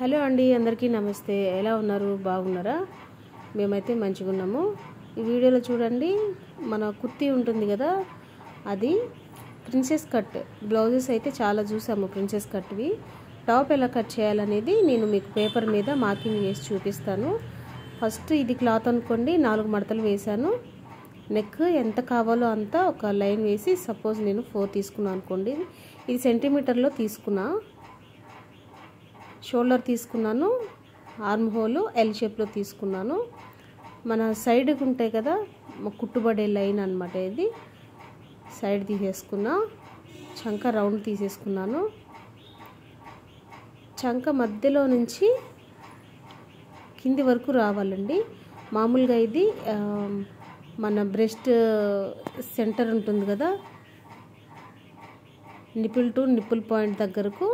Hello అండి, అందరికీ నమస్తే. ఎలా ఉన్నారు? బాగున్నారా? మేమైతే మంచిగా ఉన్నాము. ఈ వీడియోలో చూడండి, మన కుర్తీ ఉంటుంది కదా, అది ప్రిన్సెస్ కట్ బ్లౌజెస్ అయితే చాలా చూసాము. ప్రిన్సెస్ కట్వి టాప్ ఎలా కట్ చేయాలనేది నేను మీకు పేపర్ మీద మార్కింగ్ వేసి చూపిస్తాను. ఫస్ట్ ఇది క్లాత్ అనుకోండి, 4 మడతలు వేసాను. నెక్ ఎంత కావాలో అంత ఒక లైన్ వేసి, సపోజ్ నేను 4 తీసుకున్నాను అనుకోండి, ఇది సెంటీమీటర్లో తీసుకున్నా. షోల్డర్ తీసుకున్నాను, ఆర్మ్ హోల్ ఎల్ షేప్లో తీసుకున్నాను. మన సైడ్కి ఉంటాయి కదా కుట్టుబడే లైన్ అన్నమాట. ఇది సైడ్ తీసేసుకున్నా. చంక రౌండ్ తీసేసుకున్నాను. చంక మధ్యలో నుంచి కింది వరకు రావాలండి. మామూలుగా ఇది మన బ్రెస్ట్ సెంటర్ ఉంటుంది కదా, నిపుల్ టు నిపుల్ పాయింట్ దగ్గరకు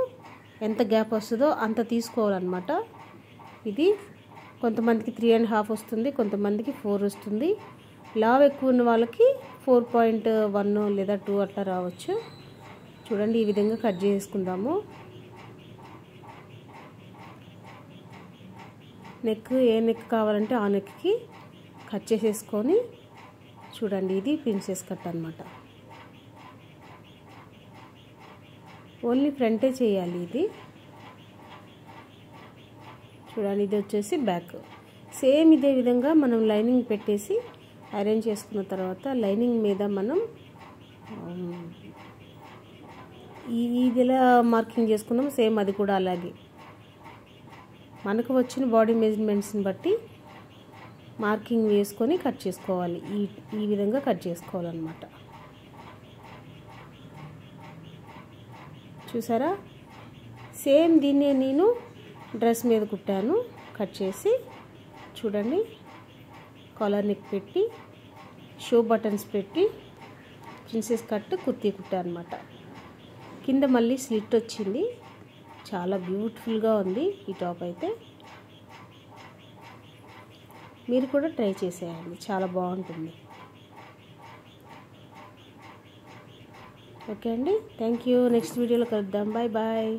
ఎంత గ్యాప్ వస్తుందో అంత తీసుకోవాలన్నమాట. ఇది కొంతమందికి 3.5 వస్తుంది, కొంతమందికి 4 వస్తుంది. లావ్ ఎక్కువ ఉన్న వాళ్ళకి 4.1 లేదా 2 అట్లా రావచ్చు. చూడండి, ఈ విధంగా కట్ చేసుకుందాము. నెక్ ఏ నెక్ కావాలంటే ఆ నెక్కి కట్ చేసేసుకొని, చూడండి ఇది ప్రిన్సెస్ కట్ అన్నమాట. ఓన్లీ ఫ్రంటే చేయాలి. ఇది చూడండి, ఇది వచ్చేసి బ్యాక్. సేమ్ ఇదే విధంగా మనం లైనింగ్ పెట్టేసి అరేంజ్ చేసుకున్న తర్వాత, లైనింగ్ మీద మనం ఇది ఎలా మార్కింగ్ చేసుకున్నాం సేమ్ అది కూడా అలాగే మనకు వచ్చిన బాడీ మెజర్మెంట్స్ని బట్టి మార్కింగ్ వేసుకొని కట్ చేసుకోవాలి. ఈ విధంగా కట్ చేసుకోవాలన్నమాట. చూసారా, సేమ్ దీన్నే నేను డ్రెస్ మీద కుట్టాను. కట్ చేసి చూడండి, కాలర్ నెక్ పెట్టి, షో బటన్స్ పెట్టి ప్రిన్సెస్ కట్ కుర్తీ కుట్టా అనమాట. కింద మళ్ళీ స్లిట్ వచ్చింది. చాలా బ్యూటిఫుల్గా ఉంది ఈ టాప్ అయితే. మీరు కూడా ట్రై చేసేయండి, చాలా బాగుంటుంది. ఓకే అండి, థ్యాంక్ యూ. నెక్స్ట్ వీడియోలో కలుద్దాం. Bye bye.